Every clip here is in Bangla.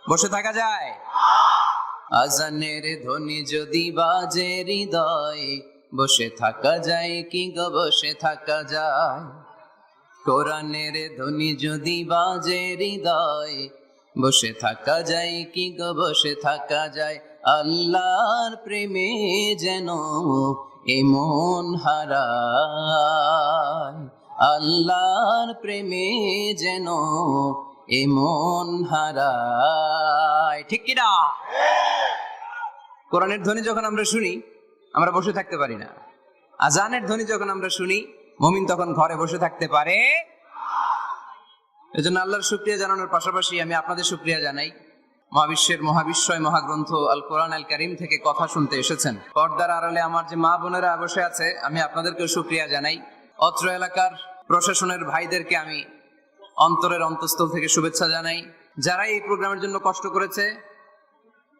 বসে থাকা যায়? আজানের ধ্বনি যদি বাজে হৃদয়, বসে থাকা যায় কি গো, বসে থাকা যায়? কোরআনের ধ্বনি যদি বাজে হৃদয়, বসে থাকা যায় কি গো, বসে থাকা যায়? আল্লাহর প্রেমে যেন এমন হারায়, আল্লাহর প্রেমে যেন এমন হারায়। ঠিক কিনা? কোরআনের ধ্বনি যখন আমরা শুনি, আমরা বসে থাকতে পারি না। আজানের ধ্বনি যখন আমরা শুনি, মুমিন তখন ঘরে বসে থাকতে পারে। এজন্য আল্লাহর শুকরিয়া জানানোর পাশাপাশি আমি আপনাদের শুকরিয়া জানাই। মহাবিশ্বের মহাবিশ্বয় মহাগ্রন্থ আল কোরআন আল কারীম থেকে কথা শুনতে এসেছেন। পর্দার আড়ালে আমার যে মা বোনেরা বসে আছে, আমি আপনাদেরকেও শুকরিয়া জানাই। অত্র এলাকার প্রশাসনের ভাইদেরকে আমি অন্তরের অন্তঃস্থল থেকে শুভেচ্ছা জানাই। যারা এই প্রোগ্রামের জন্য কষ্ট করেছে,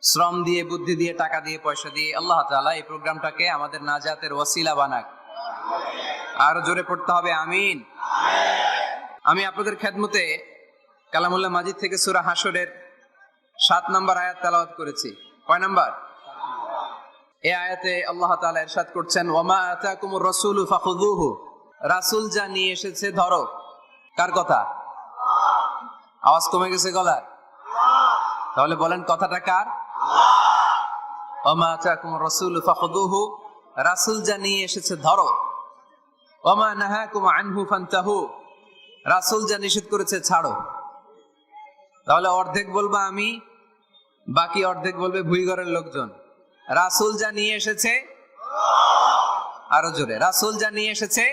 শ্রম দিয়ে, বুদ্ধি দিয়ে, টাকা দিয়ে, পয়সা দিয়ে, আল্লাহ তাআলা এই প্রোগ্রামটাকে আমাদের নাজাতের ওয়াসিলা বানাক। আরো জোরে পড়তে হবে আমিন। আমি আপনাদের খেদমতে কালামুল্লাহ মাজিদ থেকে সূরা হাশরের 7 নম্বর আয়াত তেলাওয়াত করেছি। কয় নাম্বার? এই আয়াতে আল্লাহ তাআলা ইরশাদ করছেন, ওয়ামা আতাকুমুর রাসূলু ফাখুযুহু, রাসূল যা নিয়ে এসেছে ধরো। কার কথা? আওয়াজ কমে গেছে গলার? তাহলে বলেন কথাটা কার? ওয়ামা আতাকুমুর রাসূলু ফাখুযুহু, রাসূল যা নিয়ে এসেছে ধরো। ওয়ামা নাহাকুম আনহু ফান্তাহু, রাসূল যা নিষেধ করেছে ছাড়ো। তাহলে অর্ধেক বলবো আমি, বাকি অর্ধেক বলবে ভুইঘরের লোকজন। রাসূল যা নিয়ে এসেছে, আরো জোরে, রাসূল যা নিয়ে এসেছে,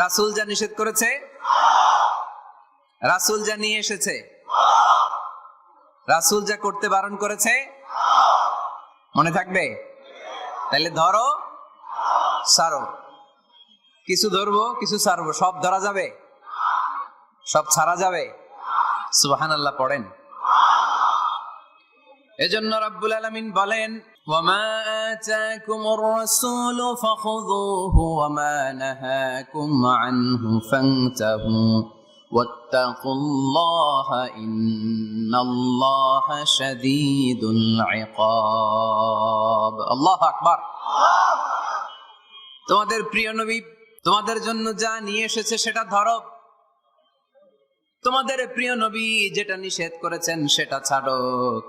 রাসূল যা নিষেধ করেছে, রাসূল যা নিয়ে এসেছে, রাসূল যা করতে বারণ করেছে, মনে থাকবে? তাহলে ধরো, ছাড়ো। কিছু ধরবো, কিছু ছাড়বো। সব ধরা যাবে? সব ছাড়া যাবে? সুবহানাল্লাহ পড়েন। এজন্য রাব্বুল আলামিন বলেন, ওয়ামা আতাকুমুর রাসূলু ফাখুযুহু ওয়ামা নাহাকুম আনহু ফান্তাহু ওয়াত্তাকুল্লাহা ইন্নাল্লাহা শাদীদুল ইকাব। আল্লাহু আকবার। তোমাদের প্রিয় নবী তোমাদের জন্য যা নিয়ে এসেছে সেটা ধরো। তোমাদের প্রিয় নবী যেটা নিষেধ করেছেন সেটা ছাড়ো।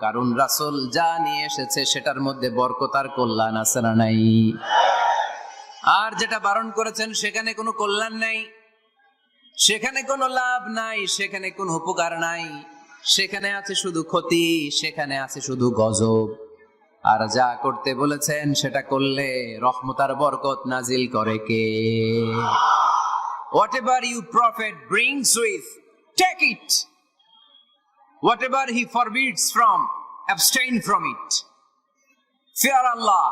কারণ রাসূল যা নিয়ে এসেছে সেটার মধ্যে বরকত আর কল্যাণ আছে না নাই? আর যেটা বারণ করেছেন সেখানে কোনো কল্যাণ নাই, সেখানে কোনো লাভ নাই, সেখানে কোনো উপকার নাই, সেখানে আছে শুধু ক্ষতি, সেখানে আছে শুধু গজব। আর যা করতে বলেছেন সেটা করলে রহমত আর বরকত নাজিল করে কে? Whatever you prophet brings with, take it. Whatever he forbids from, abstain from it. Fear Allah,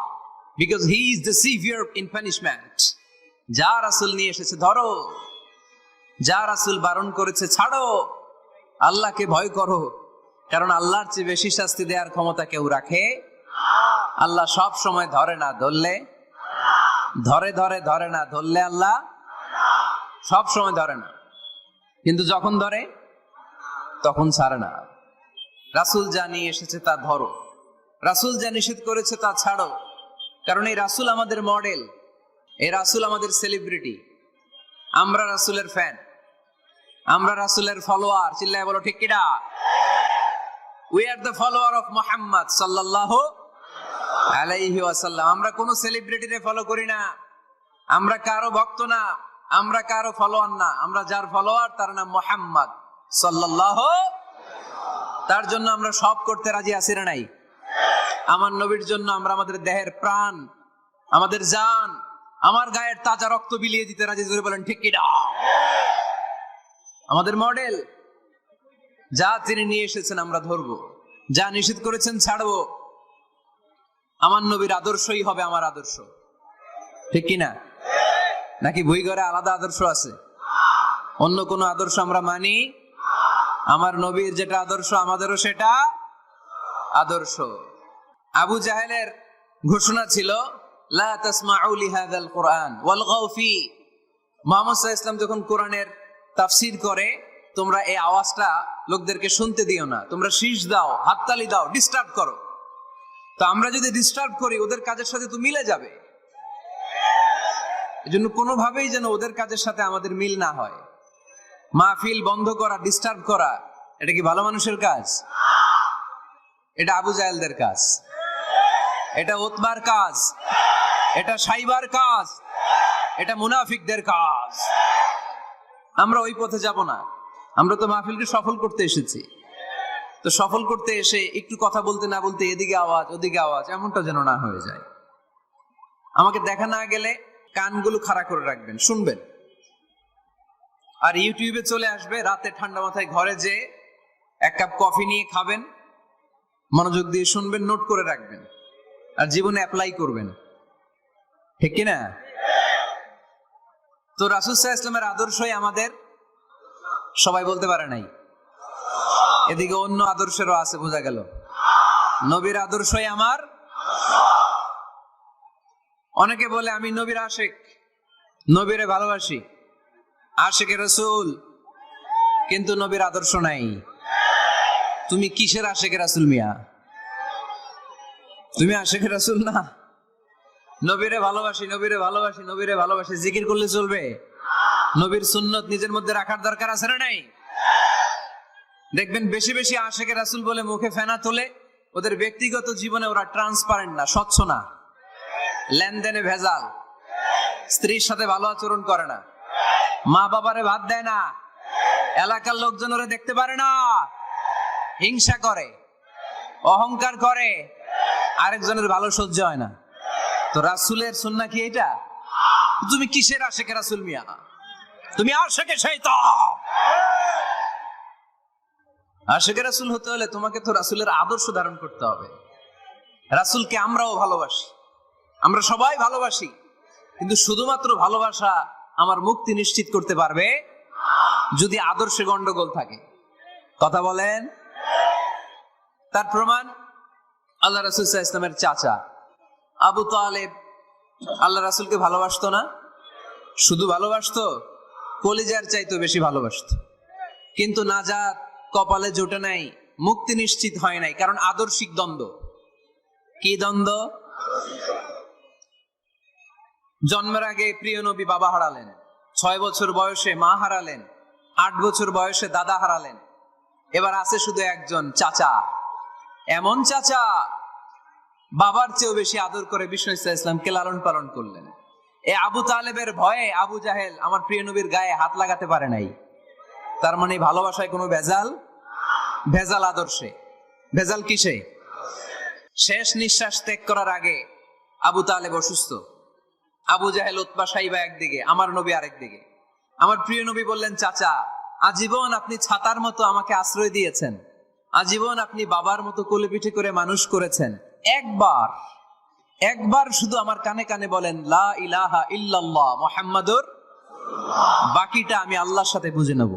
because he is the severe in punishment. যা রাসূল নিয়ে এসেছে ধরো, যা রাসূল বারণ করেছে ছাড়ো। আল্লাহকে ভয় করো, কারণ আল্লাহর চেয়ে বেশি শাস্তি দেওয়ার ক্ষমতা কেউ রাখে? আল্লাহ সব সময় ধরে না, ধরলে ধরে, ধরে ধরে না, ধরলে আল্লাহ সব সময় ধরে না, কিন্তু যখন ধরে তখন ছাড়ে না। রাসূল যা নিয়ে এসেছে তা ধরো, রাসূল যা নিষেধ করেছে তা ছাড়ো। কারণ এই রাসূল আমাদের মডেল, এই রাসূল আমাদের সেলিব্রিটি। আমরা রাসূলের ফ্যান, আমরা রাসূলের ফলোয়ার। চিল্লায় বলো ঠিক কিনা? We are the follower of Muhammad sallallahu আলাইহি ওয়াসাল্লাম। আমরা কোন সেলিব্রিটিরে ফলো করি না, আমরা কারো ভক্ত না, আমরা কারো ফলোয়ার না। আমরা যার ফলোয়ার তার নাম মুহাম্মদ সাল্লাল্লাহু। তার জন্য আমরা সব করতে রাজি আছি না নাই? আমার নবীর জন্য আমরা আমাদের দেহের প্রাণ, আমাদের জান, আমার গায়ের তাজা রক্ত বিলিয়ে দিতে রাজি। জোরে বলেন ঠিক কিনা? আমাদের মডেল। যা তিনি নিয়ে এসেছেন আমরা ধরবো, যা নিষেধ করেছেন ছাড়বো। আমার নবীর আদর্শই হবে আমার আদর্শ, ঠিক কিনা? নাকি ভুইঘরে আলাদা আদর্শ আছে? অন্য কোনো আদর্শ আমরা মানি? আমার নবীর যেটা আদর্শ আমাদেরও সেটা আদর্শ। আবু জাহেলের ঘোষণা ছিল, লা তাসমাউ লিহাযাল কুরআন ওয়ালগাউ ফি। মুহাম্মদ সাল্লাল্লাহু আলাইহি ওয়াসাল্লাম যখন কোরআনের তাফসীর করে তোমরা এই আওয়াজটা লোকদেরকে শুনতে দিও না, তোমরা শীষ দাও, হাততালি দাও, ডিস্টার্ব করো। তো আমরা যদি ডিস্টার্ব করি ওদের কাজের সাথে তো মিলে যাবে। এজন্য কোনোভাবেই যেন ওদের কাজের সাথে আমাদের মিল না হয়। মাহফিল বন্ধ করা, ডিস্টার্ব করা, এটা কি ভালো মানুষের কাজ? এটা আবু জাহেলদের কাজ, এটা উতবার কাজ, এটা সাইবার কাজ, এটা মুনাফিকদের কাজ। আমরা ওই পথে যাব না। আমরা তো মাহফিলকে সফল করতে এসেছি। তো সফল করতে এসে একটু কথা বলতে না বলতে এদিকে আওয়াজ ওদিকে আওয়াজ, এমনটা যেন না হয়ে যায়। আমাকে দেখা না গেলে কানগুলো খাড়া করে রাখবেন, শুনবেন। আর ইউটিউবে চলে আসবে, রাতে ঠান্ডা মাথায় ঘরে যে এক কাপ কফি নিয়ে খাবেন, মনোযোগ দিয়ে শুনবেন, নোট করে রাখবেন, আর জীবনে অ্যাপ্লাই করবেন। ঠিক কিনা? তো রাসূল সাল্লাল্লাহু আলাইহি ওয়াসাল্লামের আদর্শই আমাদের, সবাই বলতে পারে নাই। এদিকে অন্য আদর্শেরও আছে, বোঝা গেল। নবীর আদর্শই আমার। অনেকে বলে আমি নবীর আশিক, নবীরে ভালোবাসি, আশিকে রাসূল, কিন্তু নবীর আদর্শ নাই। তুমি কিসের আশিকে রাসূল মিয়া? তুমি আশিকে রাসূল না। নবীরে ভালোবাসি, নবীরে ভালোবাসি, নবীরে ভালোবাসি, জিকির করলে চলবে? নবীর সুন্নত নিজের মধ্যে রাখার দরকার আছে না নাই? দেখবেন বেশি বেশি আশিকে রাসূল বলে মুখে ফেনা তোলে, ওদের ব্যক্তিগত জীবনে ওরা ট্রান্সপারেন্ট না, স্বচ্ছ না, লেনদেনে ভেজাল, স্ত্রীর সাথে ভালো আচরণ করে না, মা বাবারে ভাত দেয় না, এলাকার লোকজন ওরা দেখতে পারে না, হিংসা করে, অহংকার করে, আরেকজনের ভালো সহ্য হয় না। তো রাসূলের সুন্নাহ কি এটা? তুমি কিসের আশিকে রাসূল মিয়া? তুমি আশিকে শয়তান। আশিকে রাসূল হতে হলে তোমাকে তো রাসূলের আদর্শ ধারণ করতে হবে। রাসূলকে আমরাও ভালোবাসি, আমরা সবাই ভালোবাসি, কিন্তু শুধুমাত্র ভালোবাসা আমার মুক্তি নিশ্চিত করতে পারবে যদি আদর্শে গন্ডগোল থাকে। কথা বলেন? তার প্রমাণ আল্লাহ রাসূল সাল্লাল্লাহু আলাইহি ওয়াসাল্লামের চাচা আবু তালেব আল্লাহ রাসূলকে ভালোবাসতো না? শুধু ভালোবাসতো, কলিজার চাইতে বেশি ভালোবাসতো। কিন্তু নাজাত কপালে জোটে নাই, মুক্তি নিশ্চিত হয় নাই, কারণ আদর্শিক দ্বন্দ্ব। কি দ্বন্দ্ব? জন্মের আগে প্রিয় নবী বাবা হারালেন, 6 বছর বয়সে মা হারালেন, 8 বছর বয়সে দাদা হারালেন, এবার আছে শুধু একজন চাচা। এমন চাচা বাবার চেয়েও বেশি আদর করে বিষ্ণু ইসলামকে লালন পালন করলেন। এ আবু তালেবের ভয়ে আবু জাহেল আমার প্রিয় নবীর গায়ে হাত লাগাতে পারে নাই। তার মানে ভালোবাসায় কোনো ভেজাল? ভেজাল আদর্শে। ভেজাল কিসে? শেষ নিঃশ্বাস ত্যাগ করার আগে আবু তালেব অসুস্থ, আবু জাহেল উতবা সাইবা একদিকে, আমার নবী আরেকদিকে। আমার প্রিয় নবী বললেন, চাচা আজীবন আপনি ছাতার মতো আমাকে আশ্রয় দিয়েছেন, আজীবন আপনি বাবার মতো কোলে পিঠে করে মানুষ করেছেন, একবার শুধু আমার কানে কানে বলেন লা ইলাহা ইল্লাল্লাহ মুহাম্মাদুর, বাকিটা আমি আল্লাহর সাথে বুঝে নেব।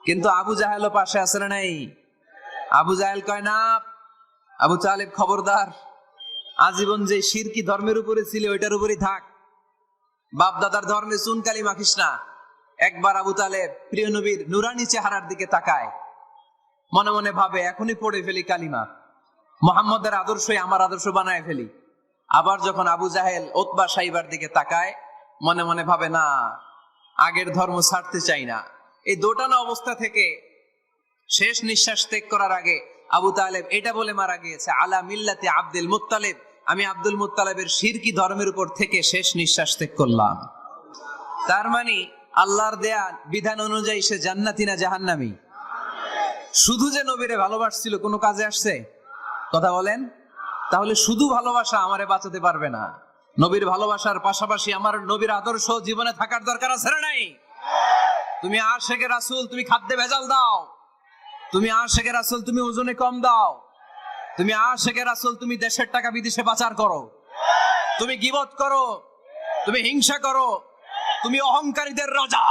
কিন্তু আবু জাহেলও পাশে আছে না নাই? আবু জাহেল কয় না, আবু তালেব খবরদার, আজীবন যে শিরকি ধর্মের উপরে ছিল ওইটার উপরেই থাক, বাপ দাদার ধর্মে চুনকালি মাখিস না। একবার আবু তালেব প্রিয় নবীর নুরানি চেহারার দিকে তাকায়, মনে মনে ভাবে এখনই পড়ে ফেলি কালিমা, মুহাম্মদের আদর্শই আমার আদর্শ বানায় ফেলি। আবার যখন আবু জাহেল উতবা সাইবার দিকে তাকায়, মনে মনে ভাবে না, আগের ধর্ম ছাড়তে চাই না। এই দোটানা অবস্থা থেকে শেষ নিঃশ্বাস ত্যাগ করার আগে আবু তালেব এটা বলে মারা গিয়েছে, আলা মিল্লাতি আব্দুল মুত্তালিব, আমি আব্দুল মুত্তালিবের শিরকি ধর্মের উপর থেকে শেষ নিঃশ্বাস ত্যাগ করলাম। তার মানে আল্লাহর দেয়া বিধান অনুযায়ী সে জান্নাতি না জাহান্নামী? শুধু যে নবীরে ভালোবাসছিল কোনো কাজে আসছে? কথা বলেন? তাহলে শুধু ভালোবাসা আমারে বাঁচাতে পারবে না। নবীর ভালোবাসার পাশাপাশি আমার নবীর আদর্শ জীবনে থাকার দরকার আছে না নাই? তুমি আশিকে রাসূল, তুমি খাদ্যে ভেজাল দাও, তুমি আশিকে রাসূল, তুমি ওজনে কম দাও, তুমি আশিকে রাসূল, তুমি দেশের টাকা বিদেশে পাচার করো, তুমি গীবত করো, তুমি হিংসা করো, তুমি অহংকারীদের রাজা,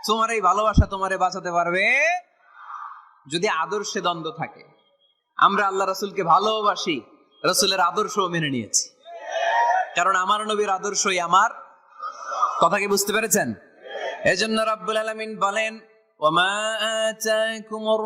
তোমার এই ভালোবাসা তোমারে বাঁচাতে পারবে যদি আদর্শে দ্বন্দ্ব থাকে। আমরা আল্লাহ রাসূলকে ভালোবাসি, রাসূলের আদর্শও মেনে নিয়েছি, কারণ আমার নবীর আদর্শই আমার। কথা কি বুঝতে পেরেছেন? এজন্য রাব্বুল আলামিন বলেন, ওয়া মা আতাকুমুর